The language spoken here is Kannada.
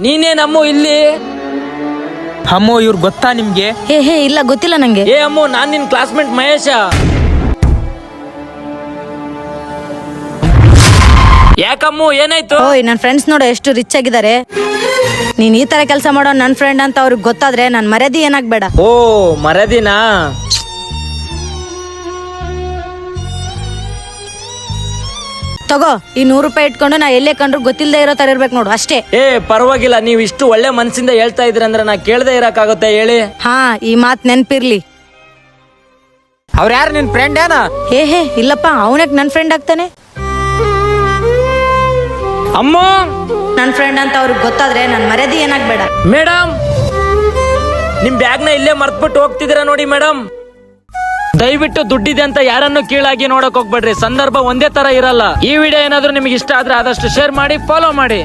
ನೀನೇನಮ್ಮು ಇಲ್ಲಿ? ಅಮ್ಮೋ ಇವ್ರು ಗೊತ್ತಾ ನಿಮ್ಗೆ? ಹೇ ಇಲ್ಲ ಗೊತ್ತಿಲ್ಲ ನಂಗೆ. ಏ ಅಮ್ಮು, ನಾನ್ ನಿನ್ ಕ್ಲಾಸ್ಮೇಟ್ ಮಹೇಶ. ಯಾಕಮ್ಮು ಏನಾಯ್ತು? ಓಯ್ ನನ್ ಫ್ರೆಂಡ್ಸ್ ನೋಡು ಎಷ್ಟು ರಿಚ್ ಆಗಿದ್ದಾರೆ. ನೀನ್ ಈ ತರ ಕೆಲಸ ಮಾಡೋ ನನ್ ಫ್ರೆಂಡ್ ಅಂತ ಅವ್ರಿಗೆ ಗೊತ್ತಾದ್ರೆ ನನ್ ಮರ್ಯಾದೆ ಏನಾಗ್ಬೇಡ. ಓ ಮರದಿನಾ? ತಗೋ ಈ 100 ರೂಪಾಯಿ ಇಟ್ಕೊಂಡು ನಾ ಎಲ್ಲೇ ಕಂಡ್ರು ಗೊತ್ತಿಲ್ಲದೆ ಇರೋ ತರ ಇರ್ಬೇಕು ನೋಡು ಅಷ್ಟೇ. ಏ ಪರವಾಗಿಲ್ಲ, ನೀವ್ ಇಷ್ಟು ಒಳ್ಳೆ ಮನಸ್ಸಿಂದ ಹೇಳ್ತಾ ಇದ್ರಿ ಅಂದ್ರೆ ನಾ ಕೇಳದೆ ಇರಕ್ಕಾಗುತ್ತೆ ಹೇಳಿ? ಹಾ ಈ ಮಾತ್ ನೆನ್ಪಿರ್ಲಿ. ಅವ್ರ ಯಾರು ನಿನ್ ಫ್ರೆಂಡ್ ಏನ? ಹೇ ಇಲ್ಲಪ್ಪ, ಅವನಕ್ ನನ್ ಫ್ರೆಂಡ್ ಆಗ್ತಾನೆ. ಅಮ್ಮ, ನನ್ ಫ್ರೆಂಡ್ ಅಂತ ಅವ್ರಿಗೆ ಗೊತ್ತಾದ್ರೆ ನನ್ ಮರ್ಯಾದೆ ಏನಾಗ್ಬೇಡ. ಮೇಡಮ್ ನಿಮ್ ಬ್ಯಾಗ್ನ ಇಲ್ಲೇ ಮರ್ತ್ಬಿಟ್ಟು ಹೋಗ್ತಿದ್ದೀರಾ ನೋಡಿ ಮೇಡಮ್. ದಯವಿಟ್ಟು ದುಡ್ಡಿದೆ ಅಂತ ಯಾರನ್ನು ಕೀಳಾಗಿ ನೋಡಕ್ ಹೋಗ್ಬೇಡ್ರಿ. ಸಂದರ್ಭ ಒಂದೇ ತರ ಇರಲ್ಲ. ಈ ವಿಡಿಯೋ ಏನಾದ್ರೂ ನಿಮ್ಗೆ ಇಷ್ಟ ಆದ್ರೆ ಆದಷ್ಟು ಶೇರ್ ಮಾಡಿ, ಫಾಲೋ ಮಾಡಿ.